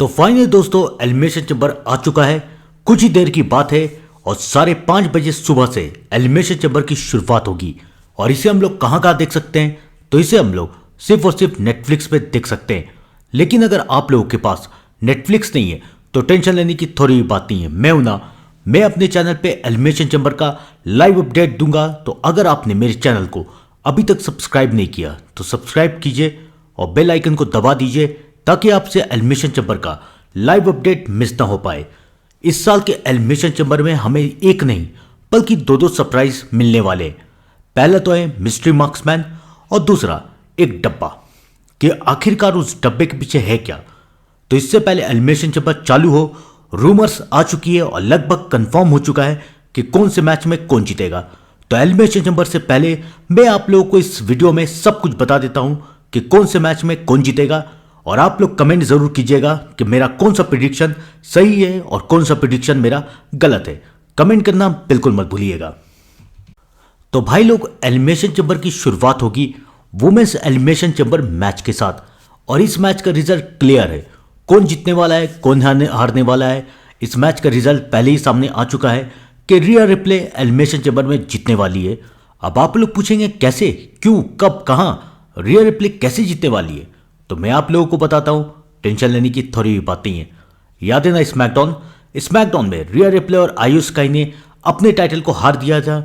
तो फाइनली दोस्तों elimination chamber आ चुका है। कुछ ही देर की बात है और 5:30 बजे सुबह से एलिमिनेशन चैम्बर की शुरुआत होगी। और इसे हम लोग कहाँ देख सकते हैं? तो इसे हम लोग सिर्फ और सिर्फ नेटफ्लिक्स पे देख सकते हैं। लेकिन अगर आप लोगों के पास नेटफ्लिक्स नहीं है तो टेंशन लेने की थोड़ी भी बात नहीं है। मैं हूं ना, मैं अपने चैनल पे एलिमिनेशन चैम्बर का लाइव अपडेट दूंगा। तो अगर आपने मेरे चैनल को अभी तक सब्सक्राइब नहीं किया तो सब्सक्राइब कीजिए और बेल आइकन को दबा दीजिए ताकि आपसे एलिमिनेशन चैम्बर का लाइव अपडेट मिस ना हो पाए। इस साल के एलिमिनेशन चैम्बर में हमें एक नहीं बल्कि दो सरप्राइज मिलने वाले हैं। पहला तो है मिस्ट्री मार्क्समैन और दूसरा एक डब्बा। कि आखिरकार उस डब्बे के पीछे है क्या? तो इससे पहले एलिमिनेशन चैम्बर चालू हो, रूमर्स आ चुकी है और लगभग कंफर्म हो चुका है कि कौन से मैच में कौन जीतेगा। तो एलिमिनेशन चैम्बर से पहले मैं आप लोगों को इस वीडियो में सब कुछ बता देता हूं कि कौन से मैच में कौन जीतेगा। और आप लोग कमेंट जरूर कीजिएगा कि मेरा कौन सा प्रेडिक्शन सही है और कौन सा प्रेडिक्शन मेरा गलत है। कमेंट करना बिल्कुल मत भूलिएगा। तो भाई लोग, एलिमिनेशन चैम्बर की शुरुआत होगी वुमेन्स एलिमिनेशन चैम्बर मैच के साथ। और इस मैच का रिजल्ट क्लियर है, कौन जीतने वाला है कौन हारने वाला है। इस मैच का रिजल्ट पहले ही सामने आ चुका है कि रिया रिप्ले एलिमिनेशन चैम्बर में जीतने वाली है। अब आप लोग पूछेंगे कैसे, क्यों, कब, कहां रिया रिप्ले कैसे जीतने वाली है? तो मैं आप लोगों को बताता हूं, टेंशन लेने की थोड़ी भी बात नहीं है। याद है ना स्मैकडाउन में रिया रिप्ले और आयो स्काई ने अपने टाइटल को हार दिया था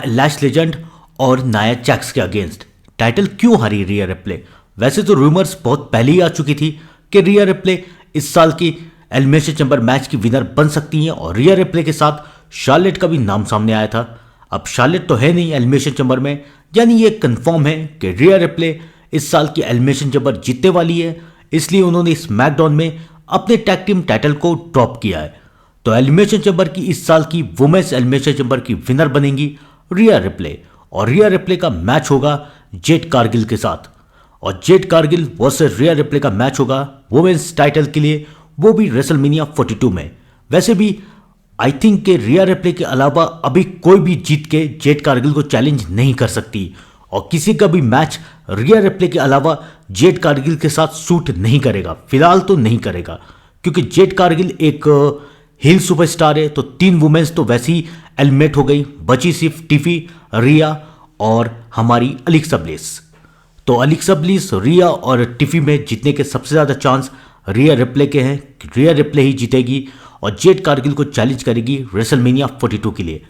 लैश लेजेंड और नाया जैक्स के अगेंस्ट। टाइटल क्यों हारी रिया रिप्ले? वैसे तो रूमर्स बहुत पहले ही आ चुकी थी कि रिया रिप्ले इस साल की एलिमिनेशन चैम्बर मैच की विनर बन सकती हैं और रिया रिप्ले के साथ शार्लेट का भी नाम सामने आया था। अब शार्लेट तो है नहीं एलिमिनेशन चैम्बर में, यानी ये कंफर्म है कि रिया रिप्ले इस साल की एलिमिनेशन चैम्बर जीतने वाली है। इसलिए उन्होंने स्मैकडाउन में अपने टैग टीम टाइटल को ड्रॉप किया है। तो एलिमिनेशन चैम्बर की इस साल की वुमेन्स एलिमिनेशन चैम्बर की विनर बनेंगी रिया रिप्ले। और रिया रिप्ले का मैच होगा जेड कारगिल के साथ। और जेड कारगिल वर्सेस रिया रिप्ले का मैच होगा वुमेन्स टाइटल के लिए, वो भी रेसलमेनिया 42 में। वैसे भी आई थिंक कि रिया रिप्ले के अलावा अभी कोई भी जीत के जेड कारगिल को चैलेंज नहीं कर सकती। और किसी का भी मैच रिया रिप्ले के अलावा जेड कारगिल के साथ सूट नहीं करेगा, फिलहाल तो नहीं करेगा। क्योंकि जेड कारगिल एक हिल सुपरस्टार है। तो 3 वुमेन्स तो वैसे ही एलिमिनेट हो गई, बची सिर्फ टिफी, रिया और हमारी अलेक्सा ब्लिस। तो अलेक्सा ब्लिस, रिया और टिफी में जीतने के सबसे ज़्यादा चांस रिया रिप्ले के हैं। रिया रिप्ले ही जीतेगी और जेड कारगिल को चैलेंज करेगी रेसलमेनिया 42 के लिए।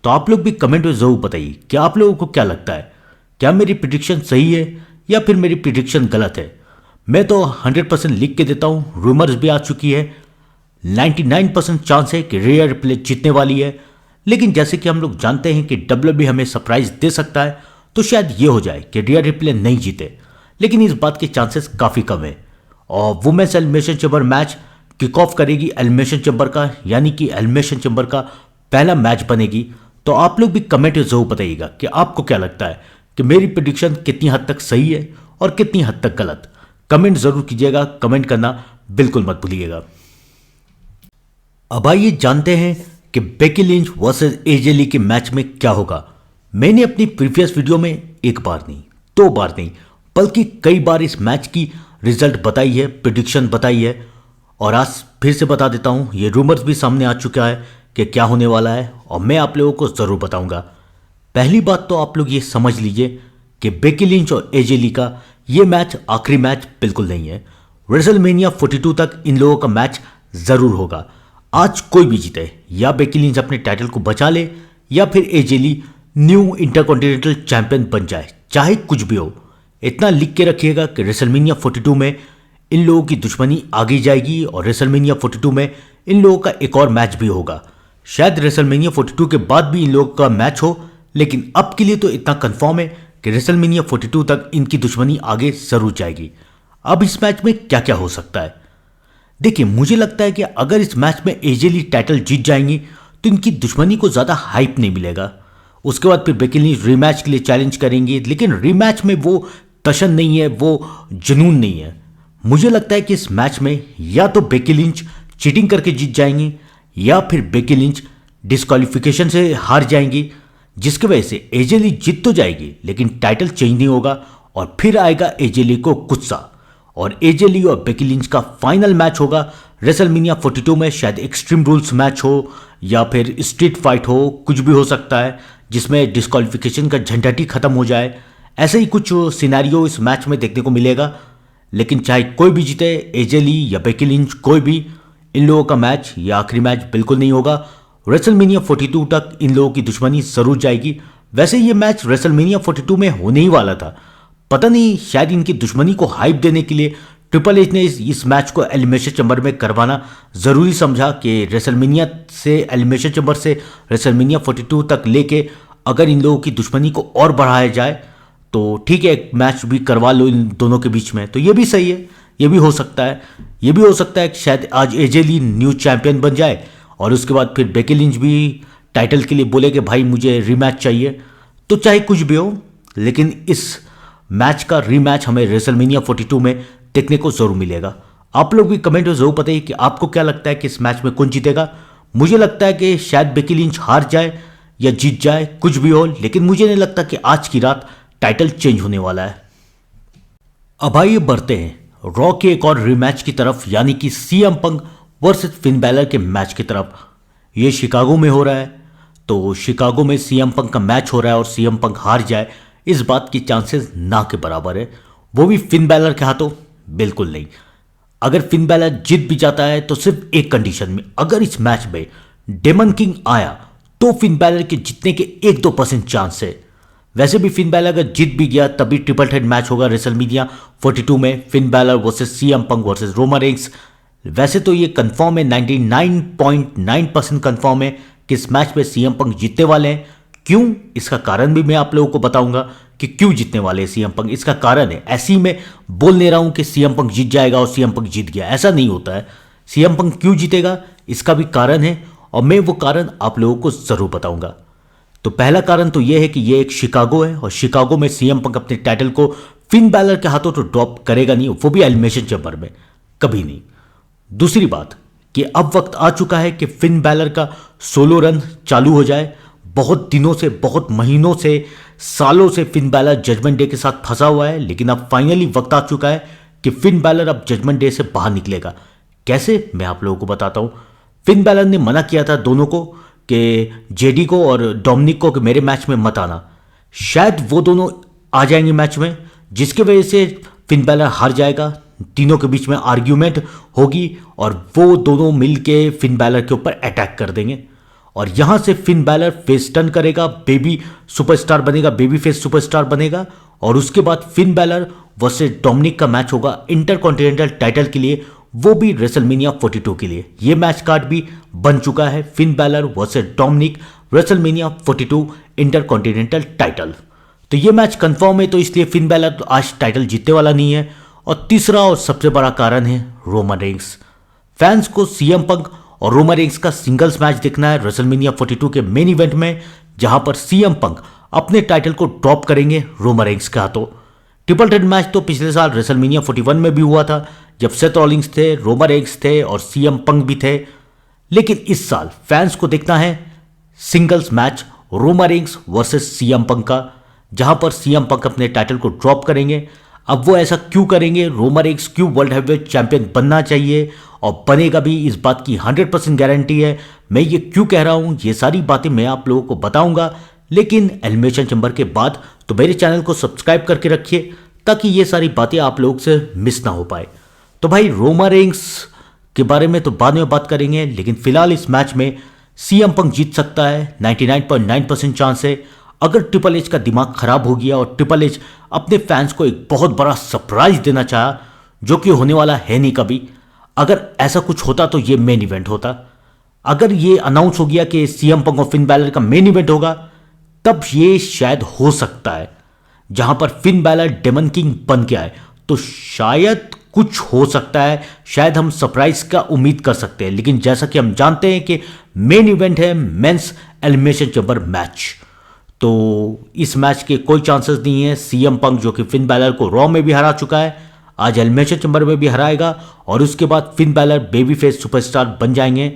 तो आप लोग भी कमेंट में ज़रूर बताइए कि आप लोगों को क्या लगता है, क्या मेरी प्रिडिक्शन सही है या फिर मेरी प्रिडिक्शन गलत है। मैं तो 100% लिख के देता हूँ, रूमर्स भी आ चुकी है, 99% चांस है कि रिया रिप्ले जीतने वाली है। लेकिन जैसे कि हम लोग जानते हैं कि डब्ल्यूडब्ल्यूई हमें सरप्राइज दे सकता है, तो शायद ये हो जाए कि रिया रिप्ले नहीं जीते। लेकिन इस बात के चांसेस काफ़ी कम है। और women's elimination chamber match kick off करेगी एलिमिनेशन चैम्बर का, यानी कि एलिमिनेशन चैम्बर का पहला मैच बनेगी। तो आप लोग भी कमेंट में जरूर बताइएगा कि आपको क्या लगता है कि मेरी प्रेडिक्शन कितनी हद तक सही है और कितनी हद तक गलत। कमेंट जरूर कीजिएगा, कमेंट करना बिल्कुल मत भूलिएगा। अब आइए जानते हैं कि बेकी लिंच वर्सेस एजे ली के मैच में क्या होगा। मैंने अपनी प्रीवियस वीडियो में एक बार नहीं, 2 बार नहीं, बल्कि कई बार इस मैच की रिजल्ट बताई है, प्रेडिक्शन बताई है। और आज फिर से बता देता हूं, ये रूमर्स भी सामने आ चुका है कि क्या होने वाला है और मैं आप लोगों को ज़रूर बताऊंगा। पहली बात तो आप लोग ये समझ लीजिए कि बेकी लिंच और एजे ली का ये मैच आखिरी मैच बिल्कुल नहीं है। रेसलमेनिया 42 तक इन लोगों का मैच ज़रूर होगा। आज कोई भी जीते, या बेकी लिंच अपने टाइटल को बचा ले या फिर एजे ली न्यू इंटरकॉन्टिनेंटल चैंपियन बन जाए, चाहे कुछ भी हो। इतना लिख के रखिएगा कि रेसलमेनिया 42 में इन लोगों की दुश्मनी आगे जाएगी और रेसलमेनिया 42 में इन लोगों का एक और मैच भी होगा। शायद रेसलमेनिया 42 के बाद भी इन लोगों का मैच हो, लेकिन अब के लिए तो इतना कंफर्म है कि रेसलमेनिया 42 तक इनकी दुश्मनी आगे जरूर जाएगी। अब इस मैच में क्या क्या हो सकता है? देखिए, मुझे लगता है कि अगर इस मैच में एजे ली टाइटल जीत जाएंगी तो इनकी दुश्मनी को ज़्यादा हाइप नहीं मिलेगा। उसके बाद फिर बेकी लिंच रीमैच के लिए चैलेंज करेंगी, लेकिन रीमैच में वो तशन नहीं है, वो जुनून नहीं है। मुझे लगता है कि इस मैच में या तो बेकी लिंच चीटिंग करके जीत जाएंगी या फिर बेकी लिंच डिस्क्वालिफिकेशन से हार जाएंगी, जिसकी वजह से एजे ली जीत तो जाएगी लेकिन टाइटल चेंज नहीं होगा और फिर आएगा एजे ली को गुस्सा और एजे ली और बेकी लिंच का फाइनल मैच होगा रेसलमेनिया 42 में। शायद एक्सट्रीम रूल्स मैच हो या फिर स्ट्रीट फाइट हो, कुछ भी हो सकता है जिसमें डिस्क्वालिफिकेशन का झंझट ही खत्म हो जाए। ऐसे ही कुछ सिनेरियो इस मैच में देखने को मिलेगा। लेकिन चाहे कोई भी जीते, एजे ली या बेकी लिंच, कोई भी, इन लोगों का मैच या आखिरी मैच बिल्कुल नहीं होगा। रेसलमेनिया 42 तक इन लोगों की दुश्मनी जरूर जाएगी। वैसे ये मैच रेसलमेनिया 42 में होने ही वाला था। पता नहीं शायद इनकी दुश्मनी को हाइप देने के लिए ट्रिपल एच ने इस मैच को एलिमिनेशन चैम्बर में करवाना ज़रूरी समझा कि रेसलमेनिया से, एलिमिनेशन चैम्बर से रेसलमेनिया 42 तक लेके अगर इन लोगों की दुश्मनी को और बढ़ाया जाए तो ठीक है, एक मैच भी करवा लो इन दोनों के बीच में, तो ये भी सही है। ये भी हो सकता है। ये भी हो सकता है कि शायद आज एजे ली न्यू चैंपियन बन जाए और उसके बाद फिर बेकी लिंच भी टाइटल के लिए बोले कि भाई मुझे रीमैच चाहिए। तो चाहे कुछ भी हो, लेकिन इस मैच का रीमैच हमें रेसलमेनिया 42 में देखने को जरूर मिलेगा। आप लोग भी कमेंट में जरूर बताइए कि आपको क्या लगता है कि इस मैच में कौन जीतेगा। मुझे लगता है कि शायद बेकी लिंच हार जाए या जीत जाए, कुछ भी हो, लेकिन मुझे नहीं लगता कि आज की रात टाइटल चेंज होने वाला है। अब आइए बढ़ते हैं रॉ के एक और रीमैच की तरफ, यानी कि CM Punk versus Finn Balor के मैच की तरफ। ये शिकागो में हो रहा है, तो शिकागो में सीएम पंक का मैच हो रहा है और सीएम पंक हार जाए, इस बात की चांसेस ना के बराबर है, वो भी फिन बैलर के हाथों। बिल्कुल नहीं। अगर फिन बैलर जीत भी जाता है तो सिर्फ एक कंडीशन में, अगर इस मैच में डेमन किंग आया तो फिन बैलर के जीतने के 1-2% चांस है। वैसे भी फिन बैलर अगर जीत भी गया तभी ट्रिपल थ्रेट मैच होगा रेसलमेनिया 42 में, fin Balor versus CM Punk versus Roman Reigns. वैसे तो ये कंफर्म है, 99.9% कंफर्म है कि इस मैच में सीएम पंक जीतने वाले हैं। क्यों, इसका कारण भी मैं आप लोगों को बताऊंगा कि क्यों जीतने वाले हैं सीएम पंक। इसका कारण है, ऐसे ही मैं बोल नहीं रहा हूं कि सीएम पंक जीत जाएगा और सीएम पंक जीत गया, ऐसा नहीं होता है। सीएम पंक क्यों जीतेगा, इसका भी कारण है और मैं वो कारण आप लोगों को जरूर बताऊंगा। तो पहला कारण तो यह है कि यह एक शिकागो है और शिकागो में सीएम पंक अपने टाइटल को फिन बैलर के हाथों तो ड्रॉप करेगा नहीं, वो भी एलिमिनेशन चैम्बर में, कभी नहीं। दूसरी बात कि अब वक्त आ चुका है कि फिन बैलर का सोलो रन चालू हो जाए। बहुत दिनों से, बहुत महीनों से, सालों से फिन बैलर जजमेंट डे के साथ फंसा हुआ है, लेकिन अब फाइनली वक्त आ चुका है कि फिन बैलर अब जजमेंट डे से बाहर निकलेगा। कैसे, मैं आप लोगों को बताता हूं। फिन बैलर ने मना किया था दोनों को कि जेडी को और डोमिनिक को कि मेरे मैच में मत आना। शायद वो दोनों आ जाएंगे मैच में, जिसकी वजह से फिन बैलर हार जाएगा। तीनों के बीच में आर्ग्यूमेंट होगी और वो दोनों मिलके फिन बैलर के ऊपर अटैक कर देंगे और यहां से फिन बैलर फेस टर्न करेगा, बेबी सुपरस्टार बनेगा, बेबी फेस सुपरस्टार बनेगा और उसके बाद फिन बैलर वर्सेस डोमिनिक का मैच होगा इंटरकॉन्टिनेंटल टाइटल के लिए, वो भी रेसलमेनिया 42 के लिए। ये मैच कार्ड भी बन चुका है, Finn Balor versus Dominik WrestleMania 42 Intercontinental title. तो ये मैच कंफर्म है, तो इसलिए फिन बैलर तो आज टाइटल जीतने वाला नहीं है। और तीसरा और सबसे बड़ा कारण है रोमन रेंस। फैंस को सीएम पंक और रोमन रेंस का सिंगल्स मैच देखना है रेसलमेनिया 42 के मेन इवेंट में, जहां पर सीएम पंक अपने टाइटल को ड्रॉप करेंगे रोमन रेंस के हाथों। ट्रिपल थ्रेट मैच तो पिछले साल रेसलमेनिया 41 में भी हुआ था, जब सेथ रॉलिंग्स थे, रोमन रेंस थे और सीएम पंक भी थे। लेकिन इस साल फैंस को देखना है singles match Roman Reigns versus CM Punk का, जहां पर सीएम पंक अपने टाइटल को ड्रॉप करेंगे। अब वो ऐसा क्यों करेंगे, रोमन रेंस क्यों वर्ल्ड हैवीवेट चैंपियन बनना चाहिए और बनेगा भी, इस बात की 100% गारंटी है। मैं ये क्यों कह रहा हूं, ये सारी बातें मैं आप लोगों को बताऊंगा, लेकिन एलिमिनेशन चैम्बर के बाद। तो मेरे चैनल को सब्सक्राइब करके रखिए ताकि ये सारी बातें आप लोगों से मिस ना हो पाए। तो भाई रोमन रेंस के बारे में तो बाद में बात करेंगे, लेकिन फिलहाल इस मैच में सीएम पंक जीत सकता है, 99.9% चांस है। अगर ट्रिपल एच का दिमाग खराब हो गया और ट्रिपल एच अपने फैंस को एक बहुत बड़ा सरप्राइज देना चाहा, जो कि होने वाला है नहीं कभी, अगर ऐसा कुछ होता तो ये मेन इवेंट होता। अगर ये अनाउंस हो गया कि सीएम पंक और फिन बैलर का मेन इवेंट होगा, तब ये शायद हो सकता है, जहां पर फिन बैलर डेमन किंग बन के आए, तो शायद कुछ हो सकता है, शायद हम सरप्राइज का उम्मीद कर सकते हैं। लेकिन जैसा कि हम जानते हैं कि मेन इवेंट है मेंस एलिमिनेशन चैम्बर मैच, तो इस मैच के कोई चांसेस नहीं है। सीएम पंक जो कि फिन बैलर को रॉ में भी हरा चुका है, आज एलिमिनेशन चैम्बर में भी हराएगा और उसके बाद Finn Balor baby face superstar बन जाएंगे।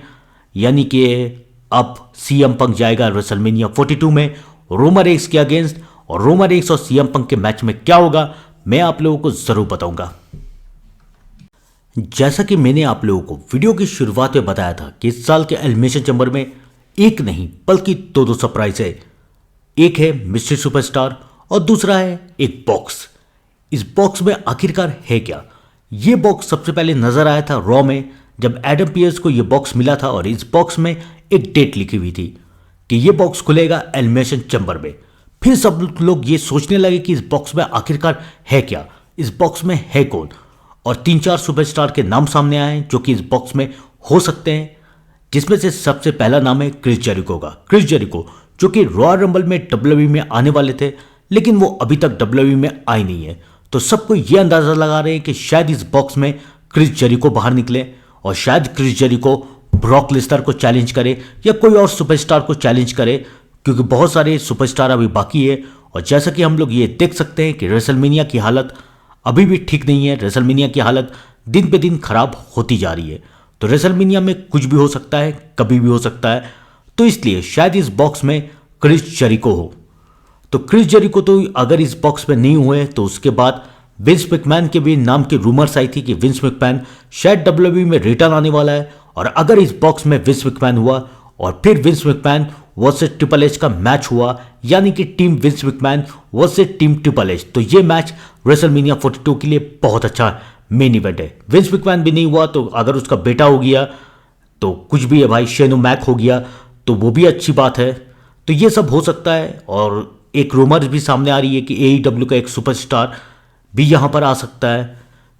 यानी कि अब सीएम पंक जाएगा रेसलमेनिया 42 में रोमन रेंस के अगेंस्ट, और रोमन रेंस और सीएम पंक के मैच में क्या होगा मैं आप लोगों को जरूर बताऊंगा। जैसा कि मैंने आप लोगों को वीडियो की शुरुआत में बताया था कि इस साल के एलिमिनेशन चैम्बर में एक नहीं बल्कि दो सरप्राइज है। एक है मिस्टर सुपरस्टार और दूसरा है एक बॉक्स। इस बॉक्स में आखिरकार है क्या? ये बॉक्स सबसे पहले नजर आया था रॉ में जब एडम पियर्स को यह बॉक्स मिला था और इस बॉक्स में एक डेट लिखी हुई थी कि यह बॉक्स खुलेगा एलिमिनेशन चैम्बर में। फिर सब लोग ये सोचने लगे कि इस बॉक्स में आखिरकार है क्या, इस बॉक्स में है कौन, और 3-4 सुपरस्टार के नाम सामने आए जो कि इस बॉक्स में हो सकते हैं, जिसमें से सबसे पहला नाम है क्रिस जेरिको का। क्रिस जेरिको जो कि रॉयल रंबल में डब्ल्यूडब्ल्यूई में आने वाले थे लेकिन वो अभी तक डब्ल्यूडब्ल्यूई में आए नहीं है, तो सबको ये अंदाजा लगा रहे हैं कि शायद इस बॉक्स में क्रिस जेरिको बाहर निकले और शायद क्रिस जेरिको ब्रॉक लेसनर को चैलेंज करे या कोई और सुपरस्टार को चैलेंज करे, क्योंकि बहुत सारे सुपरस्टार अभी बाकी है। और जैसा कि हम लोग ये देख सकते हैं कि रेसलमेनिया की हालत अभी भी ठीक नहीं है। रेसलमेनिया की हालत दिन पे दिन खराब होती जा रही है, तो रेसलमेनिया में कुछ भी हो सकता है, कभी भी हो सकता है। तो इसलिए शायद इस बॉक्स में क्रिस जेरिको हो। तो क्रिस जेरिको तो अगर इस बॉक्स में नहीं हुए तो उसके बाद विंस मैकमैन के भी नाम की रूमर्स आई थी कि विंस मैकमैन शायद डब्ल्यूडब्ल्यूई में रिटर्न आने वाला है। और अगर इस बॉक्स में विंस मैकमैन हुआ और फिर Vince McMahon versus triple H का मैच हुआ, यानी कि team Vince McMahon versus team triple H, तो ये मैच रेसलमेनिया 42 के लिए बहुत अच्छा मेन इवेंट है। विंस मैकमैन भी नहीं हुआ तो अगर उसका बेटा हो गया तो कुछ भी है भाई, शेनो मैक हो गया तो वो भी अच्छी बात है। तो ये सब हो सकता है। और एक रूमर भी सामने आ रही है कि AEW का एक सुपरस्टार भी यहां पर आ सकता है।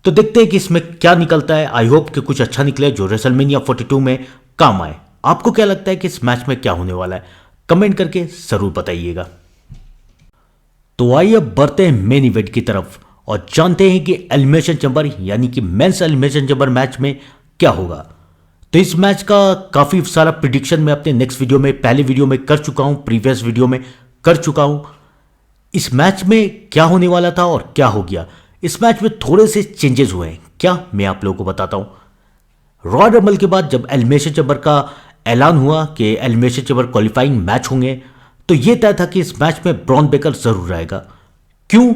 तो देखते हैं कि इसमें क्या निकलता है। आई होप कि कुछ अच्छा निकले जो रेसलमेनिया 42 में काम आए। आपको क्या लगता है कि इस मैच में क्या होने वाला है? कमेंट करके जरूर बताइएगा। तो आइए अब बढ़ते हैं मेन इवेंट की तरफ और जानते हैं कि एलिमिनेशन चैम्बर यानी कि मेंस एलिमिनेशन चैम्बर मैच में क्या होगा। तो इस मैच का काफी सारा प्रिडिक्शन मैं अपने नेक्स्ट वीडियो में, पहले वीडियो में कर चुका हूं, प्रीवियस वीडियो में कर चुका हूं। इस मैच में क्या होने वाला था और क्या हो गया, इस मैच में थोड़े से चेंजेस हुए हैं। क्या, मैं आप लोगों को बताता हूं। रॉयल रंबल के बाद जब एलिमिनेशन चैम्बर का ऐलान हुआ कि एलिमिनेशन चैम्बर क्वालिफाइंग मैच होंगे, तो यह तय था कि इस मैच में ब्रॉन बेकर जरूर रहेगा। क्यों?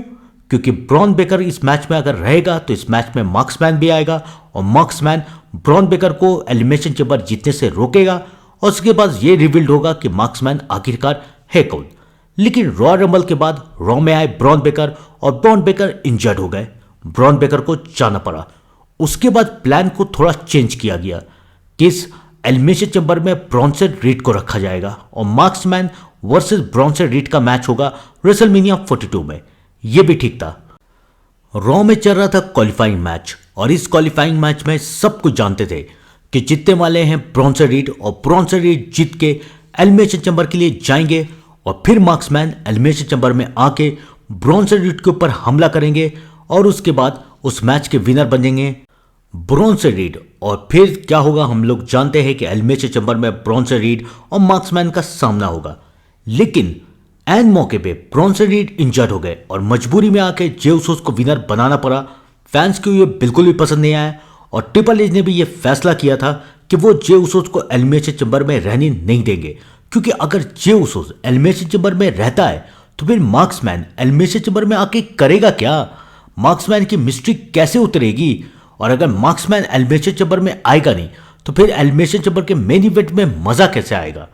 क्योंकि ब्रॉन बेकर इस मैच में अगर रहेगा तो इस मैच में मार्क्समैन भी आएगा और मार्क्समैन ब्रॉन बेकर को एलिमिनेशन चैम्बर जीतने से रोकेगा और उसके बाद यह रिवील्ड होगा कि मार्क्समैन आखिरकार है कौन। लेकिन रॉयल रंबल के बाद रॉ में आए ब्रॉन बेकर और ब्रॉन बेकर इंजर्ड हो गए, ब्रॉन बेकर को जाना पड़ा। उसके बाद प्लान को थोड़ा चेंज किया गया कि इस एलिमिनेशन चैम्बर में ब्रॉन्सन रीड को रखा जाएगा और मार्क्समैन वर्सेस ब्रॉन्सन रीड का मैच होगा रेसलमेनिया 42 में। यह भी ठीक था। रॉ में चल रहा था क्वालिफाइंग मैच और इस क्वालिफाइंग मैच में सब कुछ जानते थे कि जीतने वाले हैं ब्रॉन्सन रीड और ब्रॉन्सन रीड जीत के एलिमिनेशन चैम्बर के लिए जाएंगे और फिर मार्क्समैन एलिमिनेशन चैम्बर में आके ब्रॉन्सन रीड के ऊपर हमला करेंगे और उसके बाद उस मैच के विनर बनेंगे ब्रॉन्सन रीड। और फिर क्या होगा हम लोग जानते हैं कि एलिमिनेशन चैम्बर में ब्रॉन्सन रीड और मार्क्समैन का सामना होगा। लेकिन एन मौके पे ब्रॉन्सन रीड इंजर्ड हो गए और मजबूरी में आके जे उसोस को विनर बनाना पड़ा। फैंस को ये बिल्कुल भी पसंद नहीं आया और ट्रिपल एच ने भी ये फैसला किया था कि वो जे उसोस को एलिमिनेशन चैम्बर में रहने नहीं देंगे, क्योंकि अगर जे उसोस एलिमिनेशन चैम्बर में रहता है तो फिर मार्क्समैन एलिमिनेशन चैम्बर में आके करेगा क्या? मार्क्समैन की मिस्ट्री कैसे उतरेगी? और अगर मार्क्समैन एलिमिनेशन चैम्बर में आएगा नहीं तो फिर एलिमिनेशन चैम्बर के मेन इवेंट में मजा कैसे आएगा?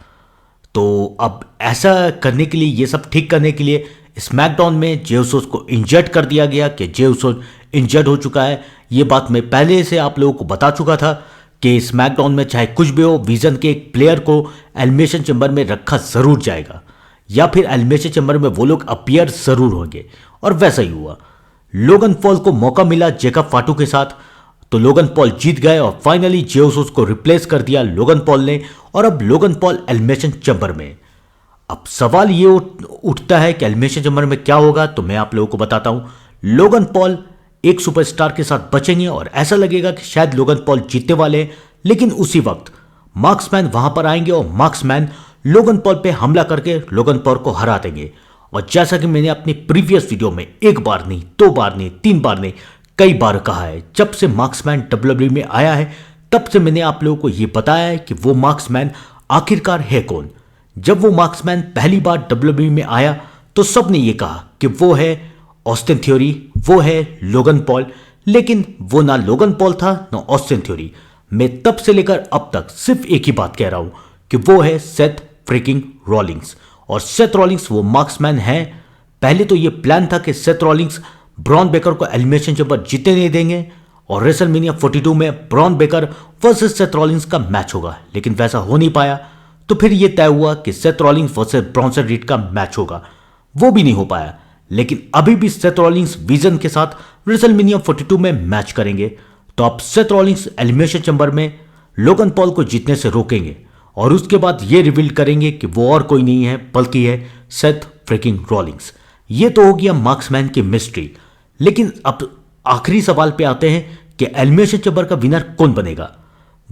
तो अब ऐसा करने के लिए, ये सब ठीक करने के लिए स्मैकडाउन में जे उसोस को इंजर्ड कर दिया गया कि जे उसोस इंजर्ड हो चुका है। ये बात मैं पहले से आप लोगों को बता चुका था कि स्मैकडाउन में चाहे कुछ भी हो, विजन के एक प्लेयर को एलिमिनेशन चैम्बर में रखा जरूर जाएगा या फिर एलिमिनेशन चैम्बर में वो लोग अपीयर जरूर होंगे। और वैसा ही हुआ। लोगन पॉल को मौका मिला जेकब फाटू के साथ, तो लोगन पॉल जीत गए और फाइनली जे उसोस को रिप्लेस कर दिया लोगन पॉल ने और अब लोगन पॉल एलिमिनेशन चैम्बर में। अब सवाल ये उठता है कि एलिमिनेशन चैम्बर में क्या होगा, तो मैं आप लोगों को बताता हूं। लोगन पॉल एक सुपरस्टार के साथ बचेंगे और ऐसा लगेगा कि शायद लोगन पॉल जीतने वाले हैं, लेकिन उसी वक्त मार्क्समैन वहां पर आएंगे और मार्क्समैन लोगन पॉल पे हमला करके लोगन पॉल को हरा देंगे। और जैसा कि मैंने अपनी प्रीवियस वीडियो में एक बार नहीं, दो बार नहीं, तीन बार नहीं, कई बार कहा है, जब से मार्क्समैन डब्ल्यूडब्ल्यूई में आया है तब से मैंने आप लोगों को यह बताया है कि वो मार्क्समैन आखिरकार है कौन। जब वो मार्क्समैन पहली बार डब्ल्यूडब्ल्यूई में आया तो सबने ये कहा कि वो है ऑस्टिन थ्योरी, वो है लोगन पॉल। लेकिन वो ना लोगन पॉल था ना ऑस्टिन थ्योरी। मैं तब से लेकर अब तक सिर्फ एक ही बात कह रहा हूं कि वो है सेथ फ्रिकिंग रॉलिंग्स। और सेथ रॉलिंग्स वो मार्क्समैन है। पहले तो ये प्लान था कि सेथ रॉलिंग्स ब्रॉन बेकर को एलिमिनेशन चैंबर जीतने नहीं देंगे और रेसलमेनिया 42 में Bron Breakker versus Seth Rollins का मैच होगा, लेकिन वैसा हो नहीं पाया। तो फिर यह तय हुआ कि Seth Rawlings versus Bronson read का मैच होगा, वो भी नहीं हो पाया। लेकिन अभी भी सेथ रॉलिंग्स विजन के साथ रेसलमेनिया 42 में मैच करेंगे। तो अब सेथ रॉलिंग्स एलिमिनेशन चैंबर में लोगन पॉल को जीतने से रोकेंगे और उसके बाद ये रिवील करेंगे कि वो और कोई नहीं है बल्कि है सेथ फ्रिकिंग रॉलिंग्स। ये तो हो गया मार्क्समैन की मिस्ट्री। लेकिन अब आखिरी सवाल पे आते हैं कि एलिमिनेशन चैंबर का विनर कौन बनेगा।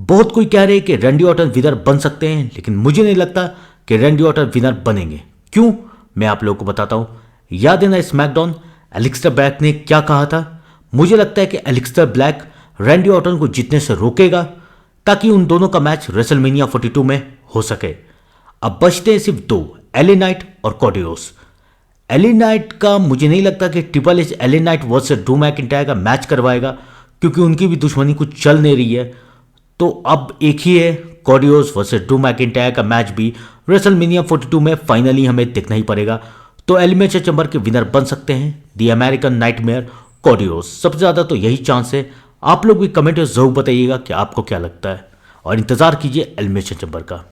बहुत कोई कह रहे हैं कि रैंडी ऑर्टन विनर बन सकते हैं, लेकिन मुझे नहीं लगता कि रैंडी ऑर्टन विनर बनेंगे। क्यों, मैं आप लोगों को बताता हूं। याद है ना स्मैकडाउन एलिक्स्टर ब्लैक ने क्या कहा था। मुझे लगता है कि एलिक्स्टर ब्लैक रैंडी ऑर्टन को जीतने से रोकेगा ताकि उन दोनों का मैच रेसलमेनिया 42 में हो सके। अब बचते हैं सिर्फ दो, एले नाइट और कॉडियोस। एले नाइट का मुझे नहीं लगता कि triple H LA Knight versus Drew McIntyre का मैच करवाएगा, क्योंकि उनकी भी दुश्मनी कुछ चल नहीं रही है। तो अब एक ही है, कॉडियोस वर्सेस ड्रू मैकिंटायर का मैच भी रेसलमेनिया 42 में फाइनली हमें देखना ही पड़ेगा। तो एलिमिनेशन चैंबर के विनर बन सकते हैं द अमेरिकन नाइटमेयर कॉडियोस। सबसे ज्यादा तो यही चांस है। आप लोग भी कमेंट में जरूर बताइएगा कि आपको क्या लगता है और इंतजार कीजिए एलिमिनेशन चैंबर का।